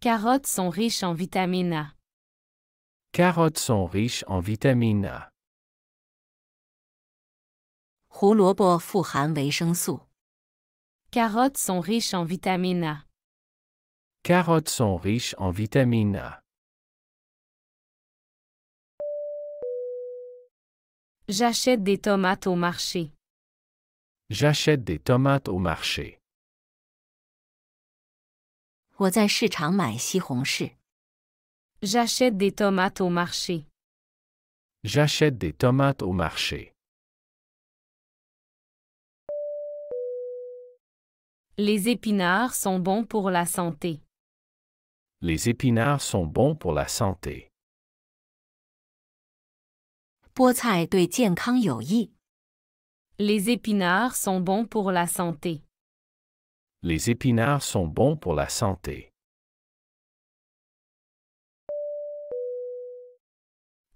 Carottes sont riches en vitamine A. Carottes sont riches en vitamine A. 胡萝卜富含维生素。 Carottes sont riches en vitamine A. Carottes sont riches en vitamine A. J'achète des tomates au marché. J'achète des tomates au marché. 我在市场买西红柿。 J'achète des tomates au marché. J'achète des tomates au marché. Les épinards sont bons pour la santé. Les épinards sont bons pour la santé. 菠菜对健康有益。 Les épinards sont bons pour la santé. Les épinards sont bons pour la santé.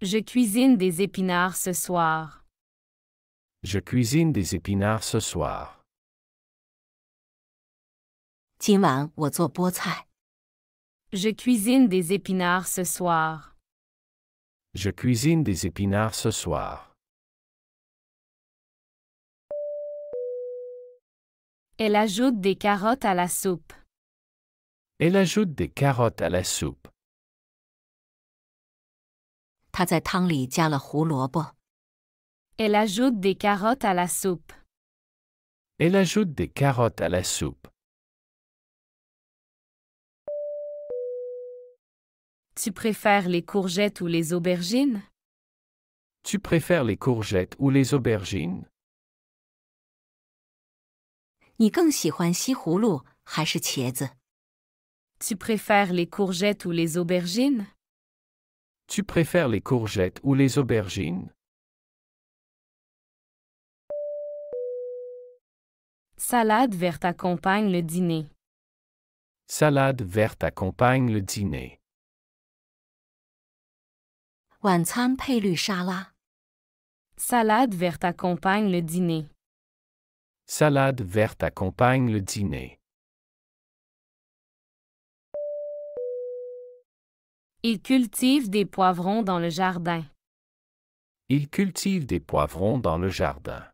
Je cuisine des épinards ce soir. Je cuisine des épinards ce soir. 今晚我做菠菜。 Je cuisine des épinards ce soir. Je cuisine des épinards ce soir. Elle ajoute des carottes à la soupe. Elle ajoute des carottes à la soupe. 她在汤里加了胡萝卜。 Elle ajoute des carottes à la soupe. Elle ajoute des carottes à la soupe. Tu préfères les courgettes ou les aubergines? Tu préfères les courgettes ou les aubergines? 你更喜欢西葫芦还是茄子？ Tu préfères les courgettes ou les aubergines? Tu préfères les courgettes ou les aubergines? Salade verte accompagne le dîner. Salade verte accompagne le dîner. 晚餐配绿沙拉。 Salade verte accompagne le dîner. Salade verte accompagne le dîner. Il cultive des poivrons dans le jardin. Il cultive des poivrons dans le jardin.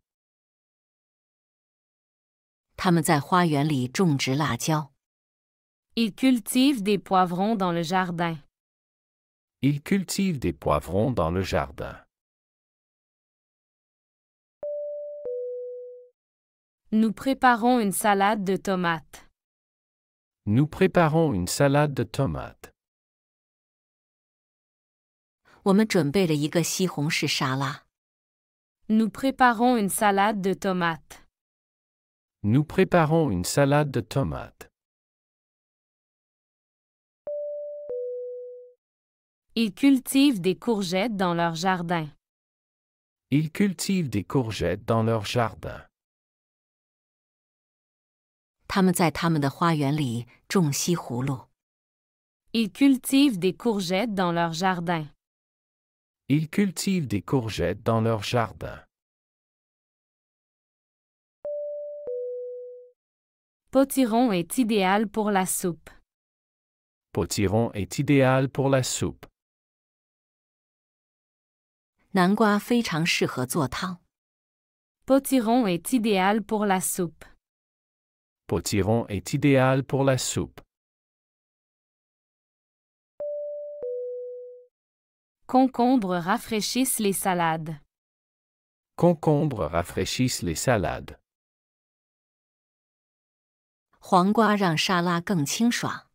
他们在花园里种植辣椒。 Il cultive des poivrons dans le jardin. Il cultive des poivrons dans le jardin. Nous préparons une salade de tomates. Nous préparons une salade de tomates. 我们准备了一个西红柿沙拉。 Nous préparons une salade de tomates. Nous préparons une salade de tomates. Ils cultivent des courgettes dans leur jardin. Ils cultivent des courgettes dans leur jardin. 他们在他们的花园里种西葫芦。 Ils cultivent des courgettes dans leur jardin. Ils cultivent des courgettes dans leur jardin. Potiron est idéal pour la soupe. Potiron est idéal pour la soupe. 南瓜非常适合做汤。 Potiron est idéal pour la soupe. Potiron est idéal pour la soupe. Concombres rafraîchissent les salades. Concombres rafraîchissent les salades. 黄瓜让沙拉更清爽。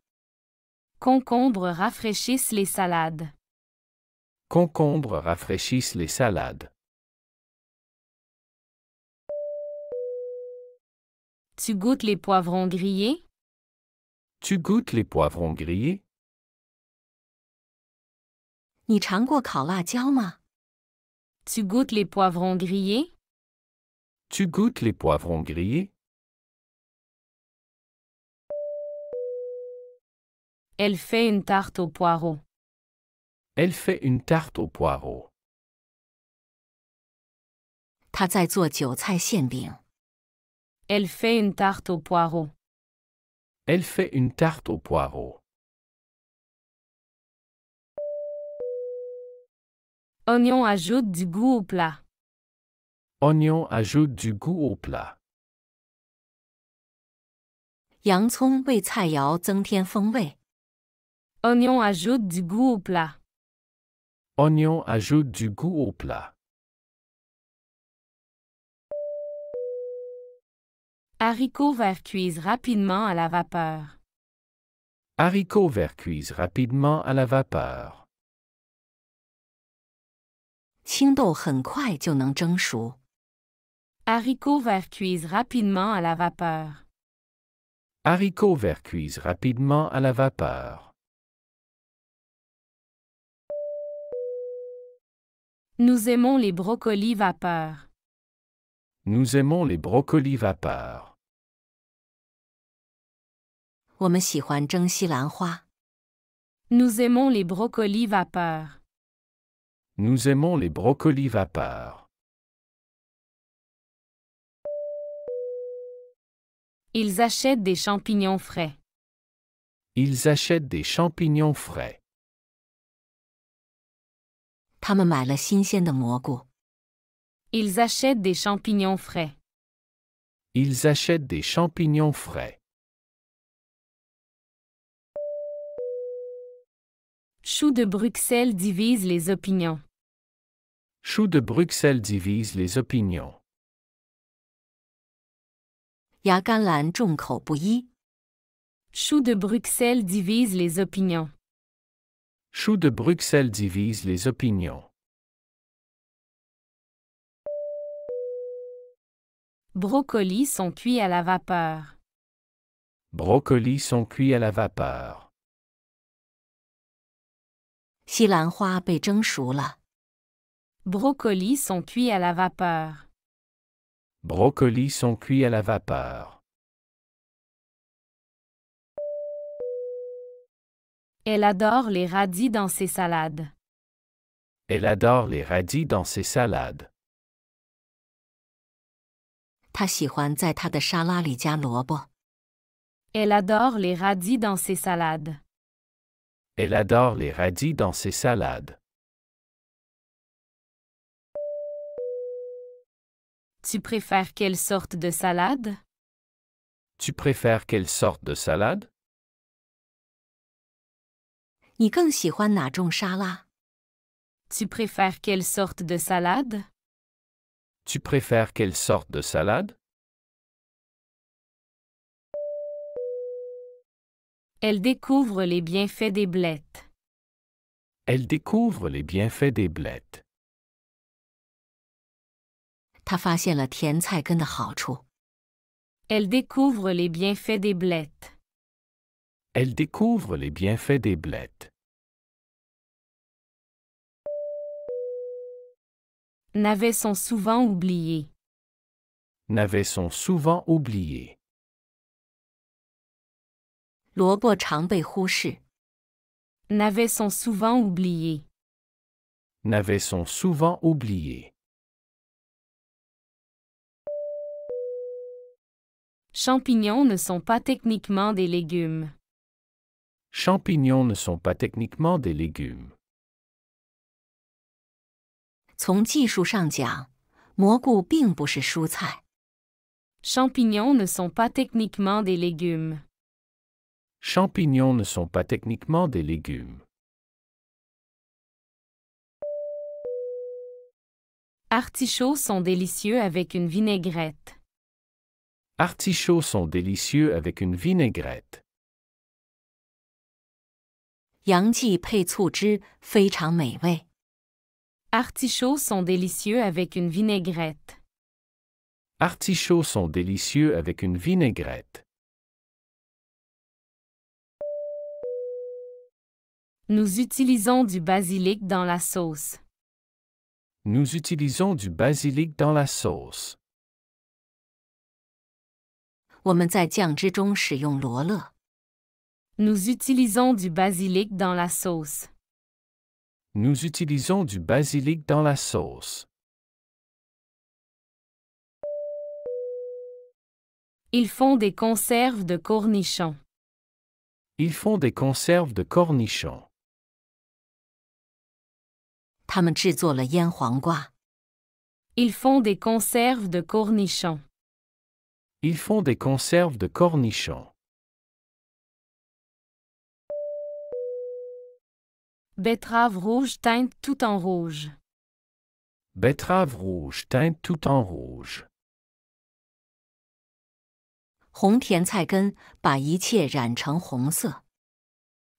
Concombres rafraîchissent les salades. Concombres rafraîchissent les salades. Tu goûtes les poivrons grillés? Tu goûtes les poivrons grillés? 你尝过烤辣椒吗？ Tu goûtes les poivrons grillés? Tu goûtes les poivrons grillés? Elle fait une tarte aux poireaux. Elle fait une tarte aux poireaux. 她在做韭菜馅饼。 Elle fait une tarte aux poireaux. Elle fait une tarte aux poireaux. Oignon ajoute du goût au plat. Oignon ajoute du goût au plat. 洋葱为菜肴增添风味。 Oignon ajoute du goût au plat. Oignon ajoute du goût au plat. Haricots verts cuisent rapidement à la vapeur. Haricots verts cuisent rapidement à la vapeur. 青豆很快就能蒸熟。 Haricots verts cuisent rapidement à la vapeur. Haricots verts cuisent rapidement à la vapeur. Nous aimons les brocolis vapeur. Nous aimons les brocolis vapeur. 我们喜欢蒸西兰花。 Nous aimons les brocolis vapeur. Nous aimons les brocolis vapeur. Ils achètent des champignons frais. Ils achètent des champignons frais. 他们买了新鲜的蘑菇。 Ils achètent des champignons frais. Ils achètent des champignons frais. Choux de Bruxelles divise les opinions. Choux de Bruxelles divise les opinions. 芽甘蓝众口不一。 Choux de Bruxelles divise les opinions. Choux de Bruxelles divise les opinions. Brocolis sont cuits à la vapeur. Brocolis sont cuits à la vapeur. 西兰花被蒸熟了。 Brocolis sont cuits à la vapeur. Brocolis sont cuits à la vapeur. Elle adore les radis dans ses salades. Elle adore les radis dans ses salades. 她喜欢在她的沙拉里加萝卜。 Elle adore les radis dans ses salades. Elle adore les radis dans ses salades. Tu préfères quelle sorte de salade? Tu préfères quelle sorte de salade? 你更喜欢哪种沙拉？ Tu préfères quelle sorte de salade? Tu préfères quelle sorte de salade? Elle découvre les bienfaits des blettes. Elle découvre les bienfaits des blettes. 她发现了甜菜根的好处。 Elle découvre les bienfaits des blettes. Elle découvre les bienfaits des blettes. Navets sont souvent oubliés. Navets sont souvent oubliés. 萝卜常被忽视。 Navets sont souvent oubliés. Navets sont souvent oubliés. Champignons ne sont pas techniquement des légumes. Champignons ne sont pas techniquement des légumes. 从技术上讲，蘑菇并不是蔬菜。 Champignons ne sont pas techniquement des légumes. Champignons ne sont pas techniquement des légumes. Artichauts sont délicieux avec une vinaigrette. Artichauts sont délicieux avec une vinaigrette. 洋蓟配醋汁非常美味。 Artichauts sont délicieux avec une vinaigrette. Artichauts sont délicieux avec une vinaigrette. Nous utilisons du basilic dans la sauce. Nous utilisons du basilic dans la sauce. 我们在酱汁中使用罗勒。 Nous utilisons du basilic dans la sauce. Nous utilisons du basilic dans la sauce. Ils font des conserves de cornichons. Ils font des conserves de cornichons. 他们制作了腌黄瓜。 Ils font des conserves de cornichons. Ils font des conserves de cornichons. Betterave rouge teinte tout en rouge. Betterave rouge teinte tout en rouge. 红甜菜根把一切染成红色。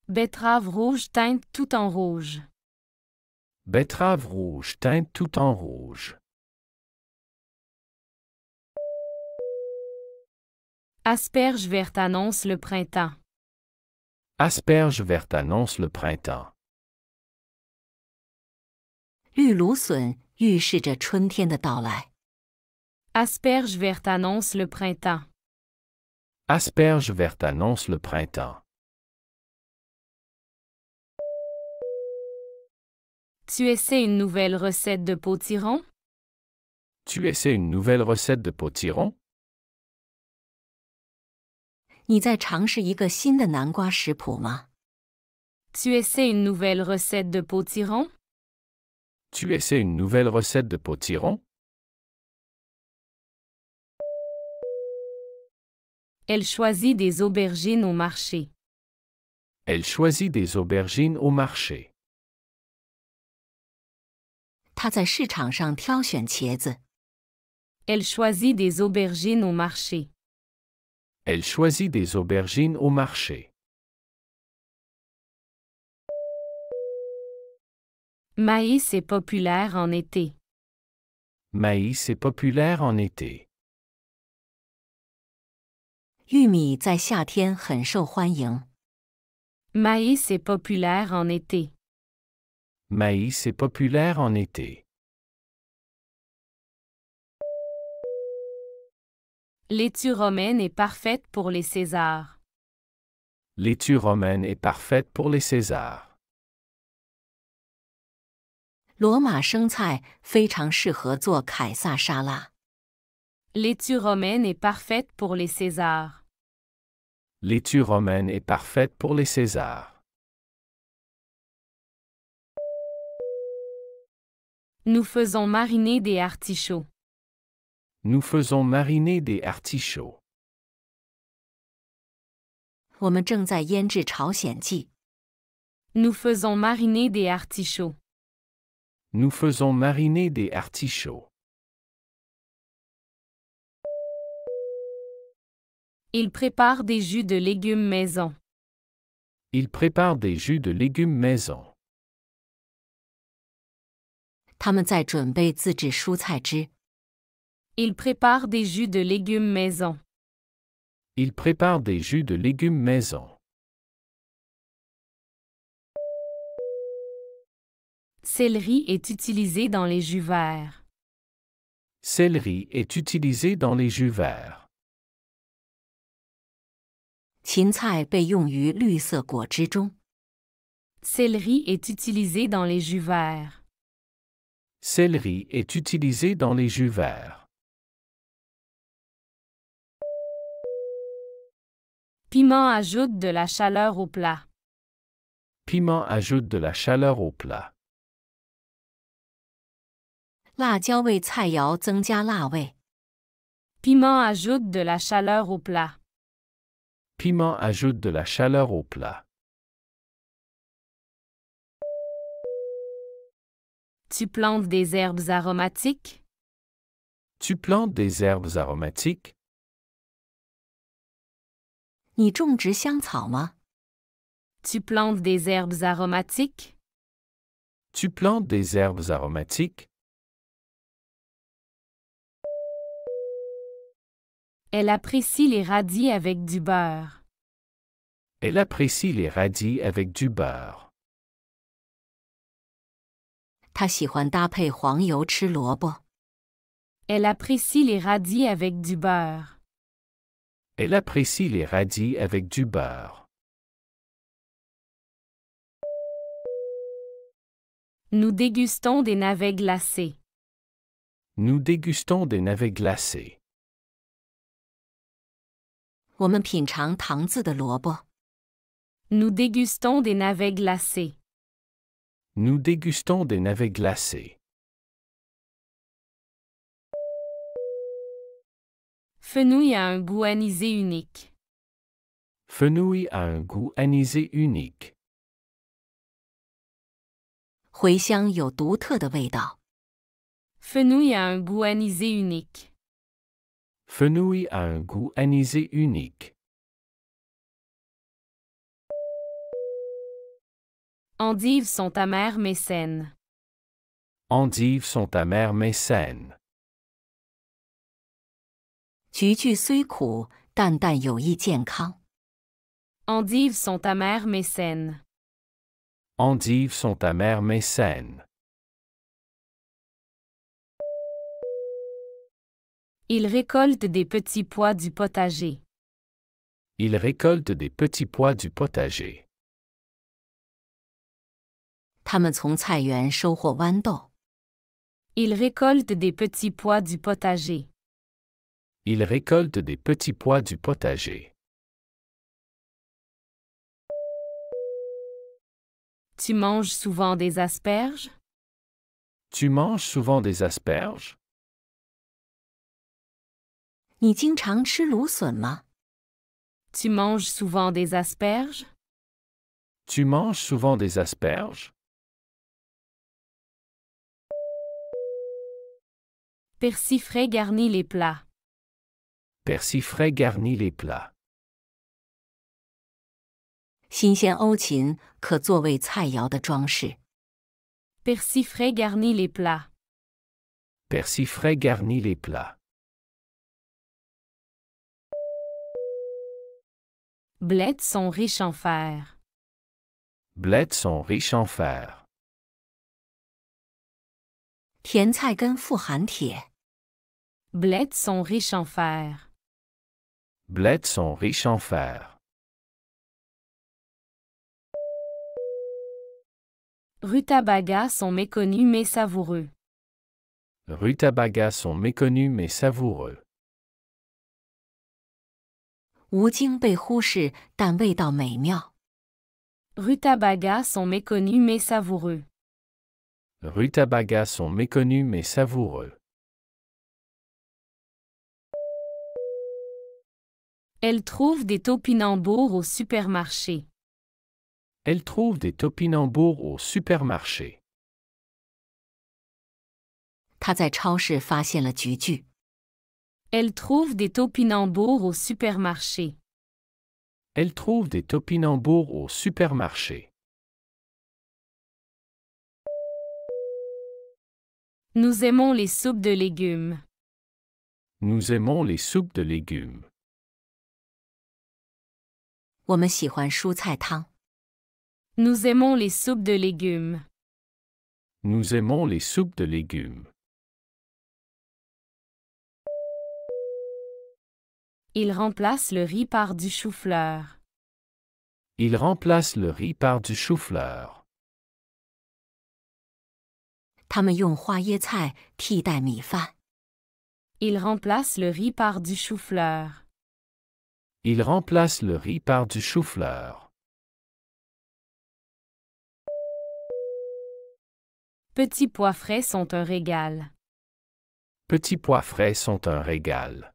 Betterave rouge teinte tout en rouge. Betterave rouge teinte tout en rouge. Asperge verte annonce le printemps. Asperge verte annonce le printemps. 绿芦笋预示着春天的到来。 Asperge verte annonce le printemps. Asperge verte annonce le printemps. Tu essaies une nouvelle recette de potiron? Tu essaies une nouvelle recette de potiron? 你在尝试一个新的南瓜食谱吗？ Tu essaies une nouvelle recette de potiron? Tu essaies une nouvelle recette de potiron? Elle choisit des aubergines au marché. Elle choisit des aubergines au marché. 她在市场上挑选茄子。 Elle choisit des aubergines au marché. Elle choisit des aubergines au marché. Maïs est populaire en été. Maïs est populaire en été. 玉米在夏天很受欢迎。 Maïs est populaire en été. Maïs est populaire en été. Laitue romaine est parfaite pour les Césars. Laitue romaine est parfaite pour les Césars. 罗马生菜非常适合做凯撒沙拉。 Laitue romaine est parfaite pour les Césars. Laitue romaine est parfaite pour les Césars. Nous faisons mariner des artichauts. Nous faisons mariner des artichauts. 我们正在腌制朝鲜蓟。 Nous faisons mariner des artichauts. Nous faisons mariner des artichauts. Il prépare des jus de légumes maison. Il prépare des jus de légumes maison. 他们在准备自制蔬菜汁。 Il prépare des jus de légumes maison. Il prépare des jus de légumes maison. Céleri est utilisé dans les jus verts. Céleri est utilisé dans les jus verts. 芹菜被用于绿色果汁中。 Céleri est utilisé dans les jus verts. Céleri est utilisé dans les jus verts. Piment ajoute de la chaleur au plat. Piment ajoute de la chaleur au plat. 辣椒为菜肴增加辣味。 Piment ajoute de la chaleur au plat. Piment ajoute de la chaleur au plat. Tu plantes des herbes aromatiques? Tu plantes des herbes aromatiques? 你种植香草吗？ Tu plantes des herbes aromatiques? Tu plantes des herbes aromatiques? Elle apprécie les radis avec du beurre. Elle apprécie les radis avec du beurre. 她喜欢搭配黄油吃萝卜。 Elle apprécie les radis avec du beurre. Elle apprécie les radis avec du beurre. Nous dégustons des navets glacés. Nous dégustons des navets glacés. 我们品尝糖渍的萝卜。 Nous dégustons des navets glacés. Nous dégustons des navets glacés. Fenouil a un goût anisé unique. Fenouil a un goût anisé unique. 茴香有独特的味道。 Fenouil a un goût anisé unique. Fenouil a un goût anisé unique. Endives sont amères mais saines. Endives sont amères mais saines. 橘苣虽苦，但有益健康。 Endives sont amères mais saines. Endives sont amères mais saines. Ils récoltent des petits pois du potager. Ils récoltent des petits pois du potager. 他们从菜园收获豌豆。 Ils récoltent des petits pois du potager. Ils récoltent des petits pois du potager. Tu manges souvent des asperges? Tu manges souvent des asperges? 你经常吃芦笋吗？ Tu manges souvent des asperges? Tu manges souvent des asperges? Persil frais garnit les plats. Persil frais garnit les plats. 新鲜欧芹可作为菜肴的装饰。 Persil frais garnit les plats. Persil frais garnit les plats. Blettes sont riches en fer. Blettes sont riches en fer. 甜菜根富含铁。 Blettes sont riches en fer. Blettes sont riches en fer. Rutabagas sont méconnus mais savoureux. Rutabagas sont méconnus mais savoureux. 无精被忽视，但味道美妙。 Rutabagas sont méconnus mais savoureux. Rutabagas sont méconnus mais savoureux. Elle trouve des topinambours au supermarché. Elle trouve des topinambours au supermarché. 他在超市发现了橘苣。 Elle trouve des topinambours au supermarché. Elle trouve des topinambours au supermarché. Nous aimons les soupes de légumes. Nous aimons les soupes de légumes. 我们喜欢蔬菜汤。 Nous aimons les soupes de légumes. Nous aimons les soupes de légumes. Il remplace le riz par du chou-fleur. Il remplace le riz par du chou-fleur. 他们用花椰菜替代米饭。 Il remplace le riz par du chou-fleur. Il remplace le riz par du chou-fleur. Petits pois frais sont un régal. Petits pois frais sont un régal.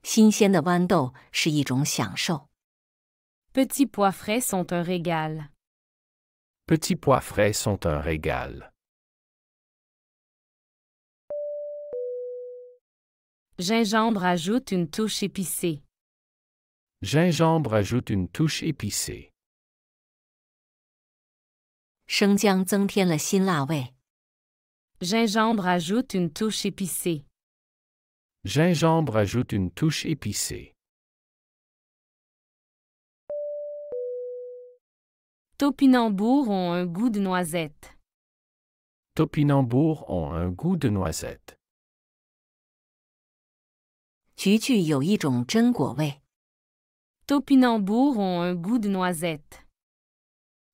新鲜的豌豆是一种享受。 Petits pois frais sont un régal. Petits pois frais sont un régal. Gingembre ajoute une touche épicée. Gingembre ajoute une touche épicée. 生姜增添了辛辣味。 Gingembre ajoute une touche épicée. Gingembre ajoute une touche épicée. Topinambours ont un goût de noisette. Topinambours ont un goût de noisette. 橘苣有一种榛果味。 Topinambours ont un goût de noisette.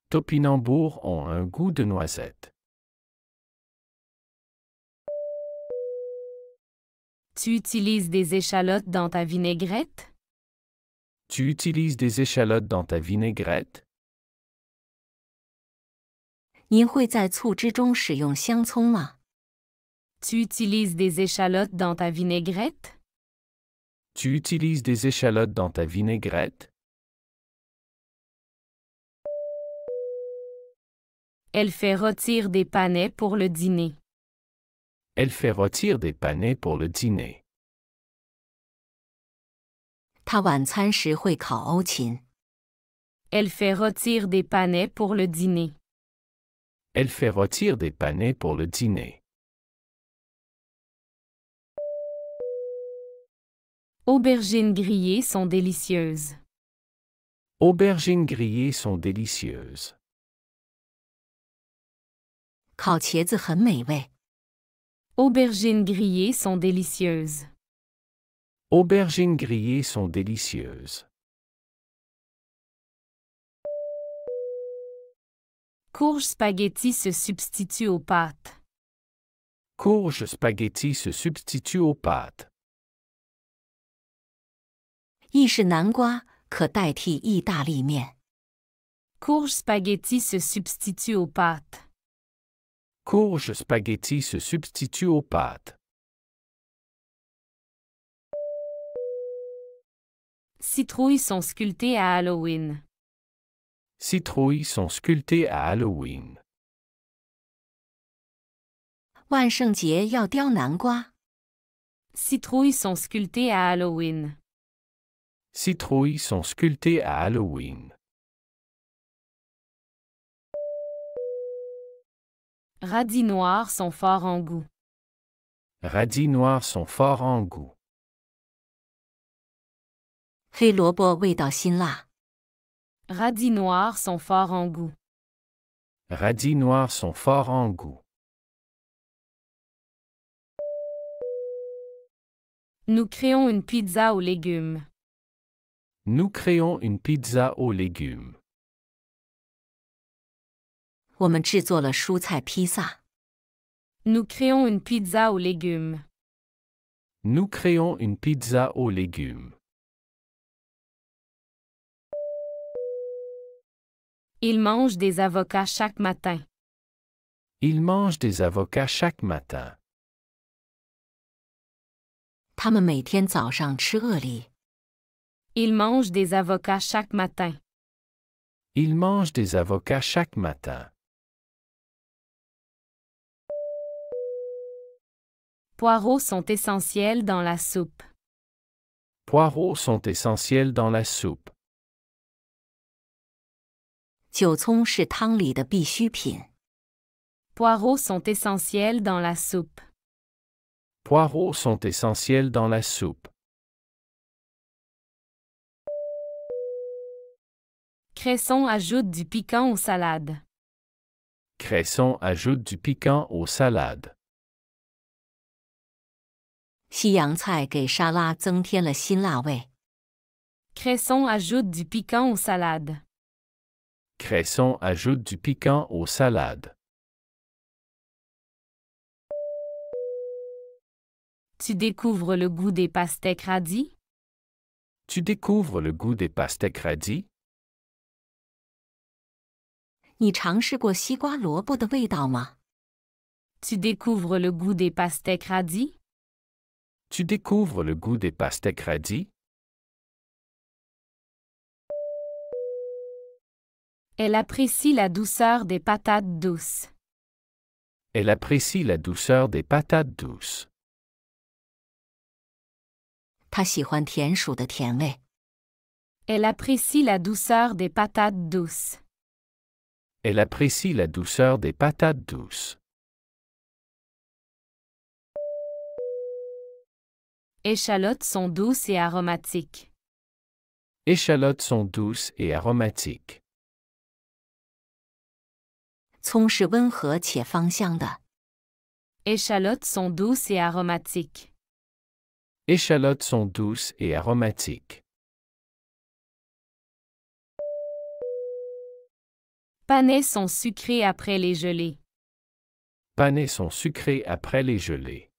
Topinambours ont un goût de noisette. Tu utilises des échalotes dans ta vinaigrette? Tu utilises des échalotes dans ta vinaigrette? 您会在醋汁中使用香葱吗？ Tu utilises des échalotes dans ta vinaigrette? Tu utilises des échalotes dans ta vinaigrette? Elle fait rôtir des panais pour le dîner. Elle fait rôtir des panais pour le dîner. 她晚餐时会烤欧芹。 Elle fait rôtir des panais pour le dîner. Elle fait rôtir des panais pour le dîner. Aubergines grillées sont délicieuses. Aubergines grillées sont délicieuses. 烤茄子很美味。 Aubergines grillées sont délicieuses. Aubergines grillées sont délicieuses. Courge spaghetti se substitue aux pâtes. Courge spaghetti se substitue aux pâtes. 意式南瓜可代替意大利面。 Courge spaghetti se substitue aux pâtes. Courge spaghetti se substitue aux pâtes. Citrouilles sont sculptées à Halloween. Citrouilles sont sculptées à Halloween. 万圣节要雕南瓜。 Citrouilles sont sculptées à Halloween. Citrouilles sont sculptées à Halloween. Radis noirs sont forts en goût. Radis noirs sont forts en goût. 黑萝卜味道辛辣。 Radis noirs sont forts en goût. Radis noirs sont forts en goût. Nous créons une pizza aux légumes. Nous créons une pizza aux légumes. 我们制作了蔬菜披萨。 Nous créons une pizza aux légumes. Nous créons une pizza aux légumes. Ils mangent des avocats chaque matin. Ils mangent des avocats chaque matin. 他们每天早上吃鳄梨。 Ils mangent des avocats chaque matin. Ils mangent des avocats chaque matin. Poireaux sont essentiels dans la soupe. Poireaux sont essentiels dans la soupe. 韭葱是汤里的必需品。 Poireaux sont essentiels dans la soupe. Poireaux sont essentiels dans la soupe. Cresson ajoute du piquant aux salades. Cresson ajoute du piquant aux salades. 西洋菜给沙拉增添了辛辣味。 Cresson ajoute du piquant aux salades. Cresson ajoute du piquant aux salades. Tu découvres le goût des pastèques radis? Tu découvres le goût des pastèques radis? 你尝试过西瓜萝卜的味道吗？ Tu découvres le goût des pastèques radis? Tu découvres le goût des pastèques radis? Elle apprécie la douceur des patates douces. Elle apprécie la douceur des patates douces. 她喜欢甜薯的甜味。 Elle apprécie la douceur des patates douces. Elle apprécie la douceur des patates douces. Échalotes sont douces et aromatiques. Échalotes sont douces et aromatiques. 葱是温和且芳香的。 Échalotes sont douces et aromatiques. Échalotes sont douces et aromatiques. Panais sont sucrés après les gelées. Panais sont sucrés après les gelées.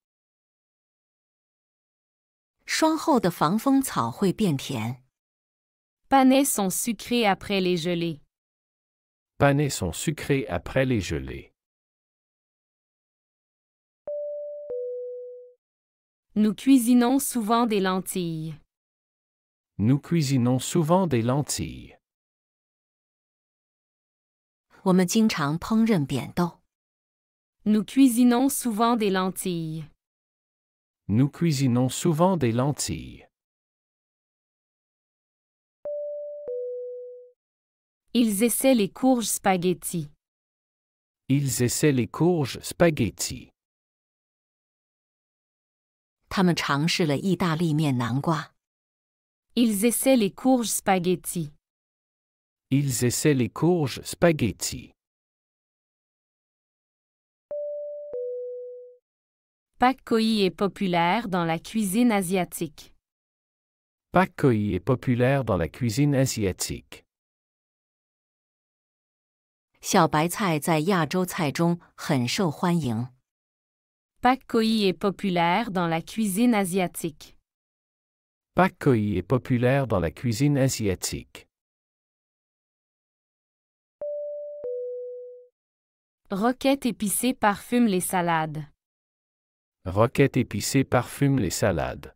霜后的防风草会变甜。 Panais sont sucrés après les gelées. Panais sont sucrés après les gelées. Nous cuisinons souvent des lentilles. Nous cuisinons souvent des lentilles. 我们经常烹饪扁豆。 Nous cuisinons souvent des lentilles. Nous cuisinons souvent des lentilles. Ils essaient les courges spaghetti. Ils essaient les courges spaghetti. 他们尝试了意大利面南瓜。 Ils essaient les courges spaghetti. Ils essaient les courges spaghetti. Pak Choi est populaire dans la cuisine asiatique. Pak Choi est populaire dans la cuisine asiatique. 小白菜在亚洲菜中很受欢迎。 Pak Choi est populaire dans la cuisine asiatique. Pak Choi est populaire dans la cuisine asiatique. Roquette épicée parfume les salades. Roquette épicée parfume les salades.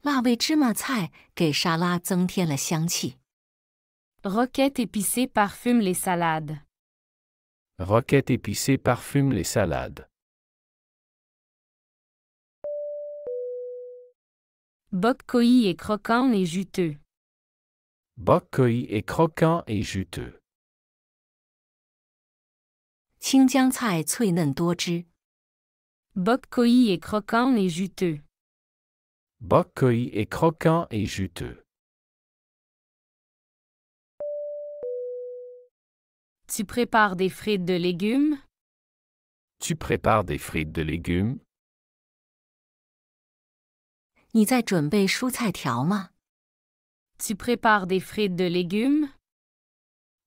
辣味芝麻菜给沙拉增添了香气。 Roquette épicée parfume les salades. Roquette épicée parfume les salades. Bok Choi est croquant et juteux. Bok Choi est croquant et juteux. 青江菜脆嫩多汁。 Bok Choi est croquant et juteux. Bok Choi est croquant et juteux. Tu prépares des frites de légumes? Tu prépares des frites de légumes? 你在准备蔬菜条吗？ Tu prépares des frites de légumes?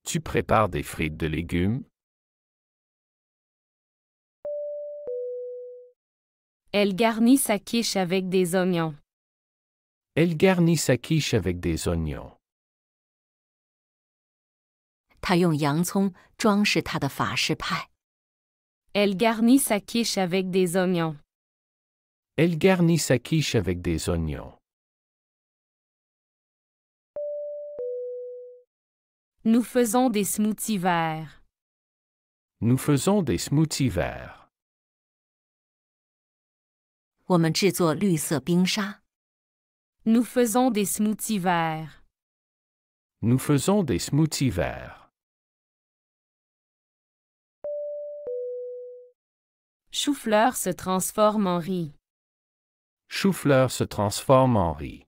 Tu prépares des frites de légumes? Elle garnit sa quiche avec des oignons. Elle garnit sa quiche avec des oignons. 他用洋葱装饰他的法式派。 Elle garnit sa quiche avec des oignons. Elle garnit sa quiche avec des oignons. Nous faisons des smoothies verts. Nous faisons des smoothies verts. 我们制作绿色冰沙。 Nous faisons des smoothies verts. Nous faisons des smoothies verts. Chou-fleur se transforme en riz. Chou-fleur se transforme en riz.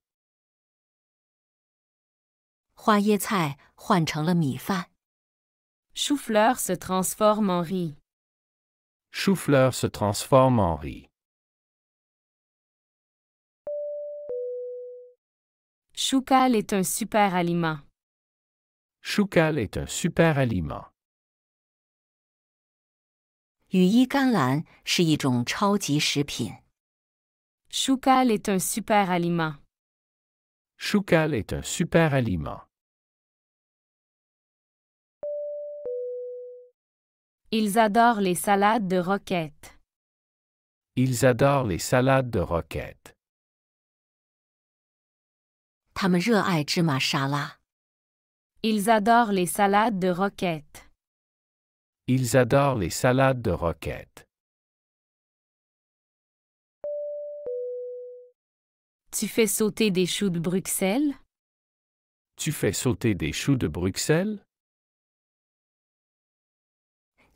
花椰菜换成了米饭。 Chou-fleur se transforme en riz. Chou-fleur se transforme en riz. Choucal est un super aliment. Choucal est un super aliment. 羽衣甘蓝是一种超级食品。 Choucal est un super aliment. Choucal est un super aliment. Ils adorent les salades de roquette. Ils adorent les salades de roquette. 他们热爱芝麻沙拉。 Ils adorent les salades de roquette. Ils adorent les salades de roquette. Tu fais sauter des choux de Bruxelles? Tu fais sauter des choux de Bruxelles?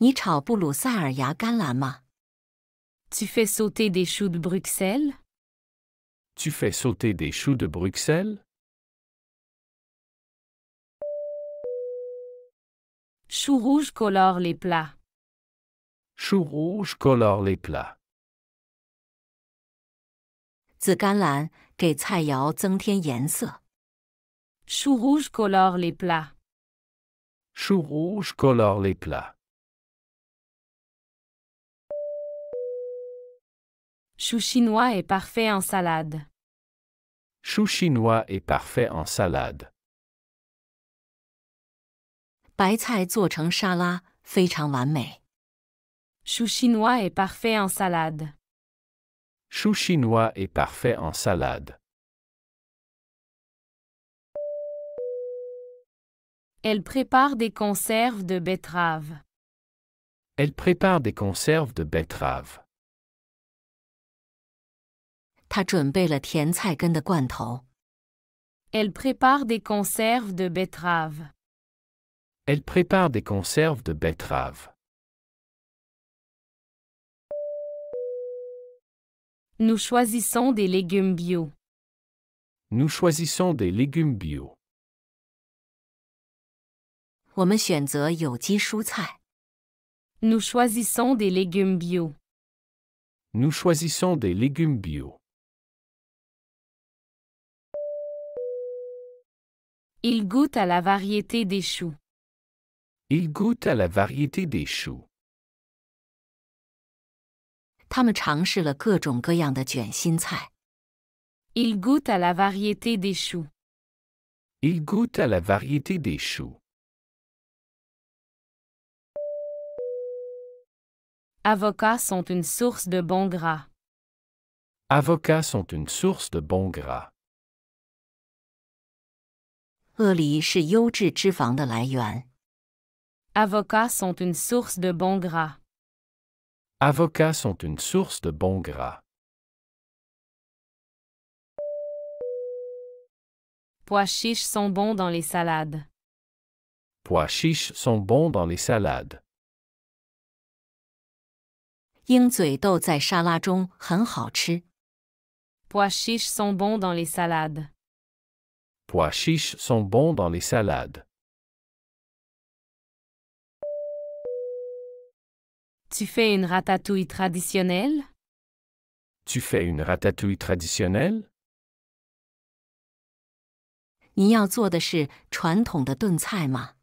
你炒布鲁塞尔芽甘蓝吗？ Tu fais sauter des choux de Bruxelles? Tu fais sauter des choux de Bruxelles? Chou rouge colore les plats. Chou rouge colore les plats. 紫甘蓝给菜肴增添颜色。 Chou rouge colore les plats. Chou rouge colore les plats. Chou chinois est parfait en salade. Chou chinois est parfait en salade. 白菜做成沙拉非常完美。Chou chinois est parfait en salade. Chou chinois est parfait en salade. Elle prépare des conserves de betterave. Elle prépare des conserves de betterave. 她准备了甜菜根的罐头。Elle prépare des conserves de betterave. Elle prépare des conserves de betterave. Nous choisissons des légumes bio. Nous choisissons des légumes bio. 我们选择有机蔬菜。Nous choisissons des légumes bio. Nous choisissons des légumes bio. Il goûte à la variété des choux. Il goûte à la variété des choux. 他们尝试了各种各样的卷心菜。Il goûte à la variété des choux. Il goûte à la variété des choux. Avocats sont une source de bon gras. Avocats sont une source de bon gras. 鳄梨是优质脂肪的来源。Avocats sont une source de bon gras. Avocats sont une source de bon gras. Pois chiches sont bons dans les salades. Pois chiches sont bons dans les salades. 鹰嘴豆在沙拉中很好吃。Pois chiches sont bons dans les salades. Pois chiches sont bons dans les salades. Tu fais une ratatouille traditionnelle? Tu fais une ratatouille traditionnelle? 你要做的是传统的炖菜吗？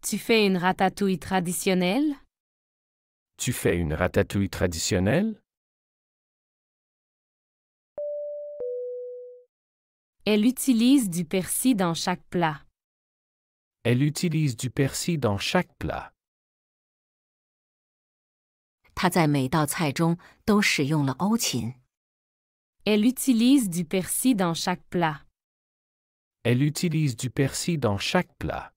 Tu fais une ratatouille traditionnelle? Tu fais une ratatouille traditionnelle? Elle utilise du persil dans chaque plat. Elle utilise du persil dans chaque plat. 她在每道菜中都使用了欧芹。Elle utilise du persil dans chaque plat. Elle utilise du persil dans chaque plat.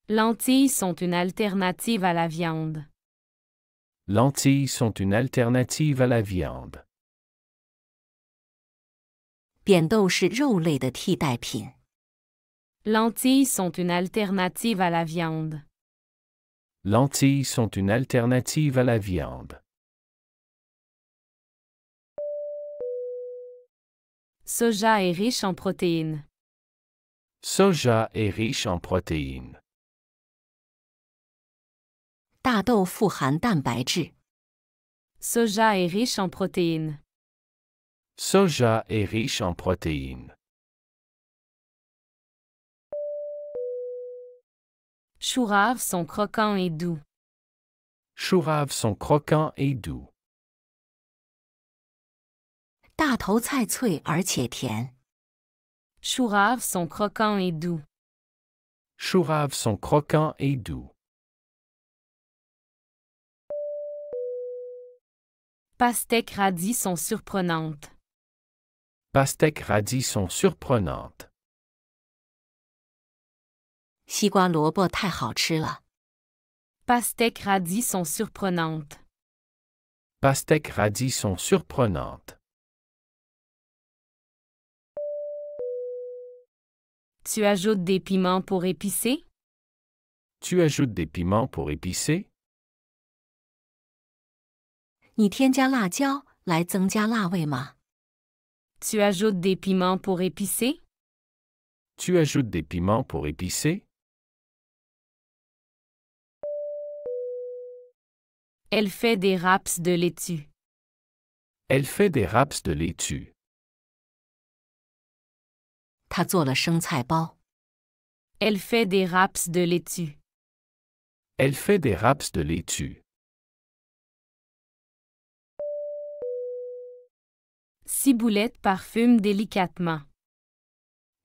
Lentilles sont une alternative à la viande. Lentilles sont une alternative à la viande. 扁豆是肉类的替代品。 Lentilles sont une alternative à la viande. Lentilles sont une alternative à la viande. Soja est riche en protéines. Soja est riche en protéines. 大豆富含蛋白质。 Soja est riche en protéines. Soja est riche en protéines. Choux raves sont croquants et doux. Choux raves sont croquants et doux. 大头菜脆而且甜。 Choux raves sont croquants et doux. Choux raves sont croquants et doux. Pastèques radis sont surprenantes. Pastèques radis sont surprenantes. 西瓜萝卜太好吃了。 Pastèques radis sont surprenantes. Pastèques radis sont surprenantes. Tu ajoutes des piments pour épicer? Tu ajoutes des piments pour épicer? 你添加辣椒来增加辣味吗？ Tu ajoutes des piments pour épicer? Tu ajoutes des piments pour épicer? Elle fait des wraps de laitue. Elle fait des wraps de laitue. 她做了生菜包。 Elle fait des wraps de laitue. Elle fait des wraps de laitue. Ciboulette parfume délicatement.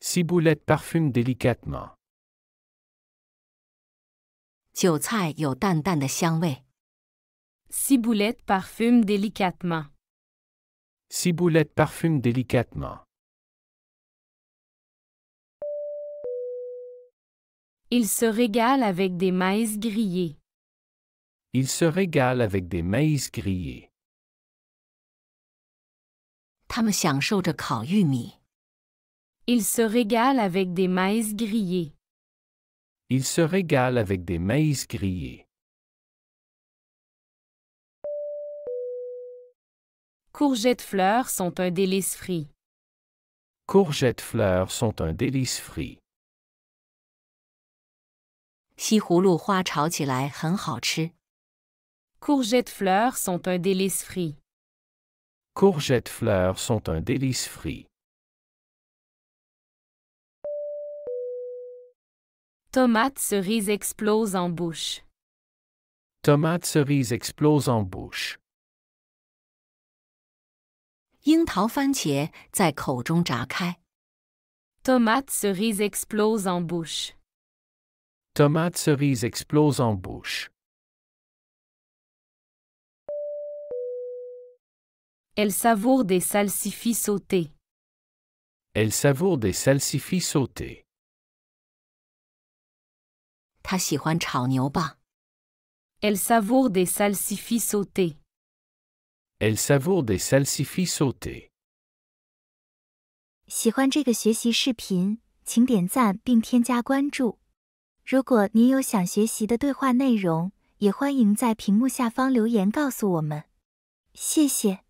Ciboulette parfume délicatement. 韭菜有淡淡的香味。 Ciboulette parfume délicatement. Ciboulette parfume délicatement. Il se régale avec des maïs grillés. Il se régale avec des maïs grillés. 他们享受着烤玉米。 Il se régale avec des maïs grillés. Il se régale avec des maïs grillés. Courgettes fleurs sont un délice frit. Courgettes fleurs sont un délice frit. 西葫芦花炒起来很好吃。 Courgettes fleurs sont un délice frit. Courgettes fleurs sont un délice frit. Tomates cerises explosent en bouche. Tomate cerise explose en bouche. 樱桃番茄在口中炸开。 Tomates cerises explosent en bouche. Tomate cerise explose en bouche. Elle savoure des salsifis sautés. Elle savoure des salsifis sautés. 他喜欢炒牛蒡。 Elle savoure des salsifis sautés. Elle savoure des salsifis sautés. 喜欢这个学习视频，请点赞并添加关注。如果您有想学习的对话内容，也欢迎在屏幕下方留言告诉我们。谢谢。